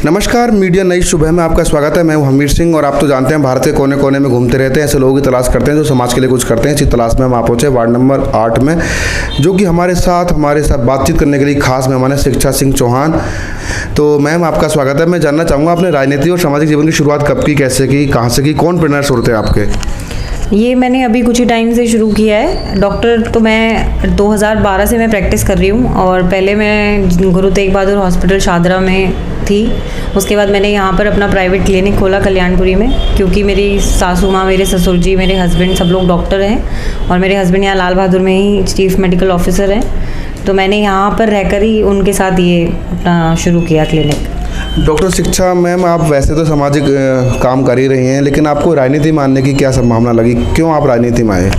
नमस्कार, मीडिया नई सुबह में आपका स्वागत है। मैं हूं हमीर सिंह और आप तो जानते हैं भारत के कोने कोने में घूमते रहते हैं, ऐसे लोगों की तलाश करते हैं जो समाज के लिए कुछ करते हैं। इसी तलाश में हम आप पहुंचे वार्ड नंबर 8 में, जो कि हमारे साथ बातचीत करने के लिए खास मेहमान है शिक्षा सिंह चौहान। तो मैम, आपका स्वागत है। मैं जानना चाहूँगा, आपने राजनीति और सामाजिक जीवन की शुरुआत कब की, कैसे की, कहाँ से की, कौन प्रेरणा स्रोत है आपके? ये मैंने अभी कुछ ही टाइम से शुरू किया है। डॉक्टर तो मैं 2012 से मैं प्रैक्टिस कर रही हूँ और पहले मैं गुरु तेग बहादुर हॉस्पिटल शादरा में थी। उसके बाद मैंने यहाँ पर अपना प्राइवेट क्लिनिक खोला कल्याणपुरी में, क्योंकि मेरी सासू माँ, मेरे ससुर जी, मेरे हस्बैंड सब लोग डॉक्टर हैं और मेरे हस्बैंड यहाँ लाल बहादुर में ही चीफ मेडिकल ऑफिसर हैं। तो मैंने यहाँ पर रहकर ही उनके साथ ये अपना शुरू किया क्लिनिक। डॉक्टर शिक्षा मैम, आप वैसे तो सामाजिक काम कर ही रही हैं, लेकिन आपको राजनीति में आने की क्या संभावना लगी? क्यों आप राजनीति में आए?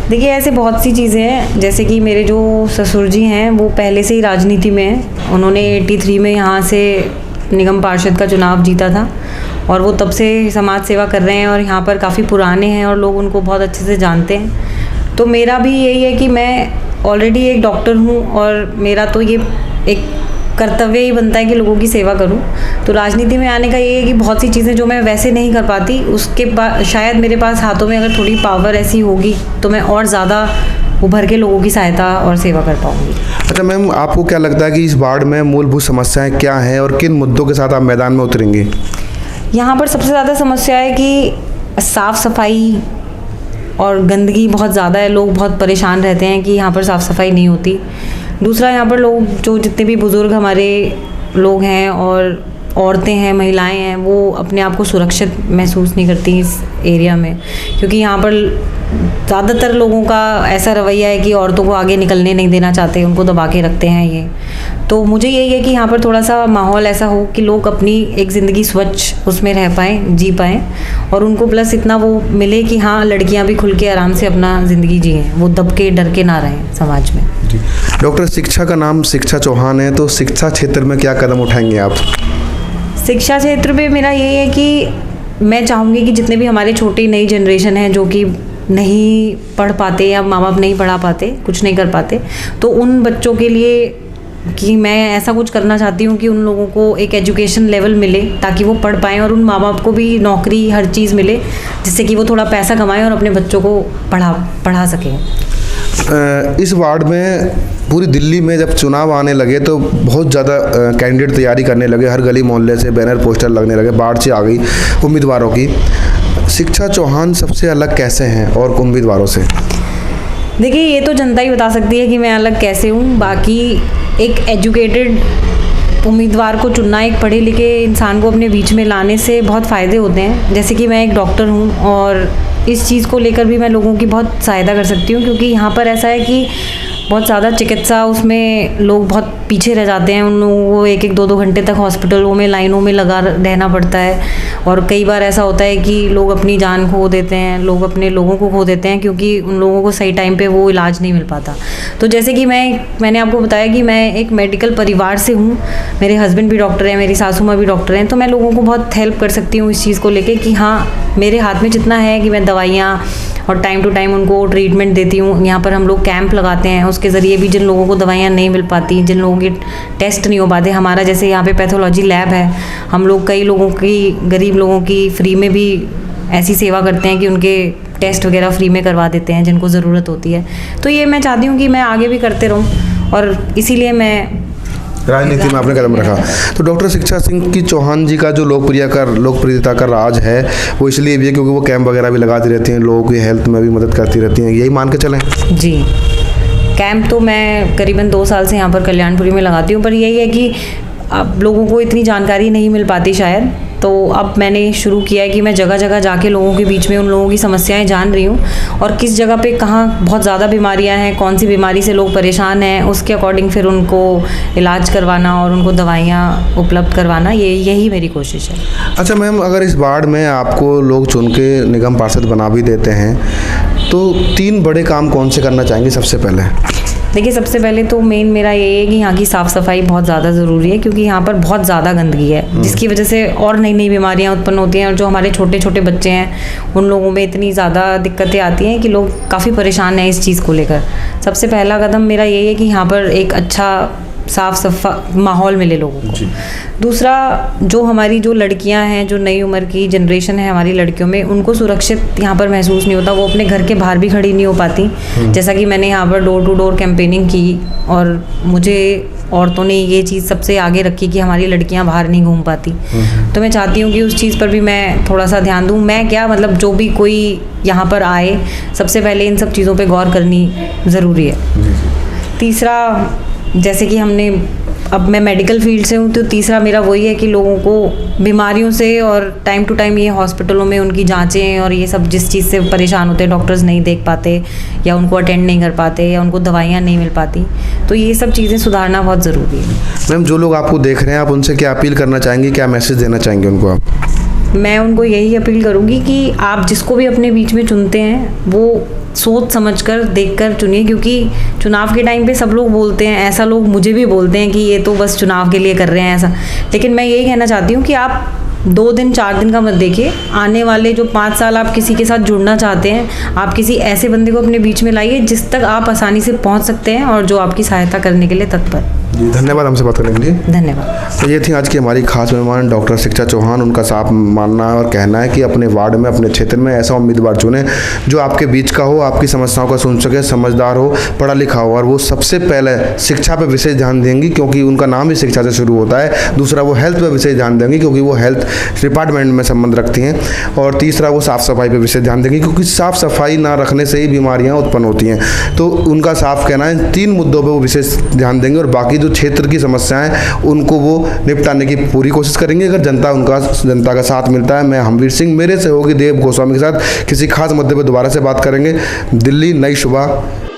देखिए, ऐसे बहुत सी चीज़ें हैं, जैसे कि मेरे जो ससुर जी हैं वो पहले से ही राजनीति में हैं। उन्होंने 83 में यहाँ से निगम पार्षद का चुनाव जीता था और वो तब से समाज सेवा कर रहे हैं और यहाँ पर काफ़ी पुराने हैं और लोग उनको बहुत अच्छे से जानते हैं। तो मेरा भी यही है कि मैं ऑलरेडी एक डॉक्टर हूँ और मेरा तो ये एक कर्तव्य ही बनता है कि लोगों की सेवा करूं। तो राजनीति में आने का ये है कि बहुत सी चीज़ें जो मैं वैसे नहीं कर पाती, उसके बाद शायद मेरे पास हाथों में अगर थोड़ी पावर ऐसी होगी तो मैं और ज़्यादा उभर के लोगों की सहायता और सेवा कर पाऊंगी। अच्छा मैम, आपको क्या लगता है कि इस वार्ड में मूलभूत समस्याएं क्या हैं और किन मुद्दों के साथ आप मैदान में उतरेंगे? यहाँ पर सबसे ज़्यादा समस्या है कि साफ़ सफाई और गंदगी बहुत ज़्यादा है। लोग बहुत परेशान रहते हैं कि यहाँ पर साफ़ सफाई नहीं होती। दूसरा, यहाँ पर लोग जो जितने भी बुज़ुर्ग हमारे लोग हैं और औरतें हैं, महिलाएं हैं, वो अपने आप को सुरक्षित महसूस नहीं करती इस एरिया में, क्योंकि यहाँ पर ज़्यादातर लोगों का ऐसा रवैया है कि औरतों को आगे निकलने नहीं देना चाहते, उनको दबा के रखते हैं ये। तो मुझे यही है कि यहाँ पर थोड़ा सा माहौल ऐसा हो कि लोग अपनी एक ज़िंदगी स्वच्छ उसमें रह पाएँ, जी पाएँ, और उनको प्लस इतना वो मिले कि हाँ, लड़कियाँ भी खुल के आराम से अपना ज़िंदगी जिएँ, वो दब के डर के ना रहें समाज में। डॉक्टर शिक्षा का नाम शिक्षा चौहान है, तो शिक्षा क्षेत्र में क्या कदम उठाएंगे आप? शिक्षा क्षेत्र में मेरा यही है कि मैं चाहूँगी कि जितने भी हमारे छोटी नई जनरेशन है जो कि नहीं पढ़ पाते या माँ बाप नहीं पढ़ा पाते, कुछ नहीं कर पाते, तो उन बच्चों के लिए कि मैं ऐसा कुछ करना चाहती हूँ कि उन लोगों को एक एजुकेशन लेवल मिले ताकि वो पढ़ पाएँ और उन माँ बाप को भी नौकरी, हर चीज़ मिले, जिससे कि वो थोड़ा पैसा कमाएँ और अपने बच्चों को पढ़ा सकें। इस वार्ड में पूरी दिल्ली में जब चुनाव आने लगे तो बहुत ज़्यादा कैंडिडेट तैयारी करने लगे, हर गली मोहल्ले से बैनर पोस्टर लगने लगे, बाढ़ से आ गई उम्मीदवारों की। शिक्षा चौहान सबसे अलग कैसे हैं और उम्मीदवारों से? देखिए, ये तो जनता ही बता सकती है कि मैं अलग कैसे हूँ। बाकी एक एजुकेटेड उम्मीदवार को चुनना, एक पढ़े लिखे इंसान को अपने बीच में लाने से बहुत फ़ायदे होते हैं। जैसे कि मैं एक डॉक्टर हूँ और इस चीज़ को लेकर भी मैं लोगों की बहुत सहायता कर सकती हूँ, क्योंकि यहाँ पर ऐसा है कि बहुत ज़्यादा चिकित्सा उसमें लोग बहुत पीछे रह जाते हैं। उन लोगों को 1-1, 2-2 घंटे तक हॉस्पिटलों में लाइनों में लगा रहना पड़ता है और कई बार ऐसा होता है कि लोग अपनी जान खो देते हैं, लोग अपने लोगों को खो देते हैं, क्योंकि उन लोगों को सही टाइम पे वो इलाज नहीं मिल पाता। तो जैसे कि मैंने आपको बताया कि मैं एक मेडिकल परिवार से हूँ, मेरे हस्बैंड भी डॉक्टर हैं, मेरी सासू माँ भी डॉक्टर हैं, तो मैं लोगों को बहुत हेल्प कर सकती हूँ इस चीज़ को लेके कि हाँ, मेरे हाथ में जितना है कि मैं दवाइयाँ और टाइम टू टाइम उनको ट्रीटमेंट देती हूँ। यहाँ पर हम लोग कैंप लगाते हैं, उसके ज़रिए भी जिन लोगों को दवाइयाँ नहीं मिल पाती, जिन लोगों के टेस्ट नहीं हो पाते, हमारा जैसे यहाँ पे पैथोलॉजी लैब है, हम लोग कई लोगों की, गरीब लोगों की फ्री में भी ऐसी सेवा करते हैं कि उनके टेस्ट वगैरह फ्री में करवा देते हैं जिनको ज़रूरत होती है। तो ये मैं चाहती हूँ कि मैं आगे भी करते रहूँ और इसीलिए मैं राजनीति में आपने कदम रखा। तो डॉक्टर शिक्षा सिंह की चौहान जी का जो लोकप्रियता का राज है वो इसलिए भी है क्योंकि वो कैंप वगैरह भी लगाती रहती हैं, लोगों की हेल्थ में भी मदद करती रहती हैं, यही मान के चलें? जी, कैंप तो मैं करीबन 2 साल से यहाँ पर कल्याणपुरी में लगाती हूँ, पर यही है कि अब लोगों को इतनी जानकारी नहीं मिल पाती शायद, तो अब मैंने शुरू किया है कि मैं जगह जगह जाके लोगों के बीच में उन लोगों की समस्याएं जान रही हूँ और किस जगह पे कहाँ बहुत ज़्यादा बीमारियाँ हैं, कौन सी बीमारी से लोग परेशान हैं, उसके अकॉर्डिंग फिर उनको इलाज करवाना और उनको दवाइयाँ उपलब्ध करवाना, यही मेरी कोशिश है। अच्छा मैम, अगर इस वार्ड में आपको लोग चुन के निगम पार्षद बना भी देते हैं तो 3 बड़े काम कौन से करना चाहेंगे सबसे पहले? देखिए, सबसे पहले तो मेन मेरा ये है कि यहाँ की साफ़ सफाई बहुत ज़्यादा ज़रूरी है, क्योंकि यहाँ पर बहुत ज़्यादा गंदगी है, जिसकी वजह से और नई नई बीमारियाँ उत्पन्न होती हैं और जो हमारे छोटे छोटे बच्चे हैं उन लोगों में इतनी ज़्यादा दिक्कतें आती हैं कि लोग काफ़ी परेशान हैं इस चीज़ को लेकर। सबसे पहला कदम मेरा यही है कि यहाँ पर एक अच्छा साफ सफा माहौल मिले लोगों को। दूसरा, जो हमारी जो लड़कियां हैं, जो नई उम्र की जनरेशन है हमारी लड़कियों में, उनको सुरक्षित यहाँ पर महसूस नहीं होता, वो अपने घर के बाहर भी खड़ी नहीं हो पाती। जैसा कि मैंने यहाँ पर डोर टू डोर कैंपेनिंग की और मुझे औरतों ने ये चीज़ सबसे आगे रखी कि हमारी लड़कियां बाहर नहीं घूम पाती। तो मैं चाहती हूँ कि उस चीज़ पर भी मैं थोड़ा सा ध्यान दूँ। मैं क्या मतलब, जो भी कोई यहाँ पर आए, सबसे पहले इन सब चीज़ों पे गौर करनी ज़रूरी है। तीसरा, जैसे कि हमने, अब मैं मेडिकल फील्ड से हूँ, तो तीसरा मेरा वही है कि लोगों को बीमारियों से और टाइम टू टाइम ये हॉस्पिटलों में उनकी जांचें और ये सब जिस चीज़ से परेशान होते हैं, डॉक्टर्स नहीं देख पाते या उनको अटेंड नहीं कर पाते या उनको दवाइयाँ नहीं मिल पाती, तो ये सब चीज़ें सुधारना बहुत ज़रूरी है। मैम, जो लोग आपको देख रहे हैं, आप उनसे क्या अपील करना चाहेंगे, क्या मैसेज देना चाहेंगे उनको आप? मैं उनको यही अपील करूँगी कि आप जिसको भी अपने बीच में चुनते हैं वो सोच समझकर देखकर चुनिए, क्योंकि चुनाव के टाइम पे सब लोग बोलते हैं, ऐसा लोग मुझे भी बोलते हैं कि ये तो बस चुनाव के लिए कर रहे हैं ऐसा। लेकिन मैं यही कहना चाहती हूँ कि आप 2 दिन 4 दिन का मत देखिए, आने वाले जो 5 साल आप किसी के साथ जुड़ना चाहते हैं, आप किसी ऐसे बंदे को अपने बीच में लाइए जिस तक आप आसानी से पहुँच सकते हैं और जो आपकी सहायता करने के लिए तत्पर। जी, धन्यवाद हमसे बात करने के लिए। धन्यवाद। तो ये थी आज की हमारी खास मेहमान डॉक्टर शिक्षा चौहान। उनका साफ मानना है और कहना है कि अपने वार्ड में, अपने क्षेत्र में ऐसा उम्मीदवार चुने जो आपके बीच का हो, आपकी समस्याओं को सुन सके, समझदार हो, पढ़ा लिखा हो, और वो सबसे पहले शिक्षा पर विशेष ध्यान देंगी क्योंकि उनका नाम ही शिक्षा से शुरू होता है। दूसरा, वो हेल्थ पर विशेष ध्यान देंगी क्योंकि वो हेल्थ डिपार्टमेंट में संबंध रखती हैं। और तीसरा, वो साफ़ सफाई पर विशेष ध्यान देंगी क्योंकि साफ़ सफाई ना रखने से ही बीमारियाँ उत्पन्न होती हैं। तो उनका साफ कहना है 3 मुद्दों पर वो विशेष ध्यान देंगे और बाकी जो क्षेत्र की समस्याएं उनको वो निपटाने की पूरी कोशिश करेंगे अगर जनता का साथ मिलता है। मैं हमवीर सिंह, मेरे सहयोगी देव गोस्वामी के साथ किसी खास मुद्दे पर दोबारा से बात करेंगे। दिल्ली, नई सुबह।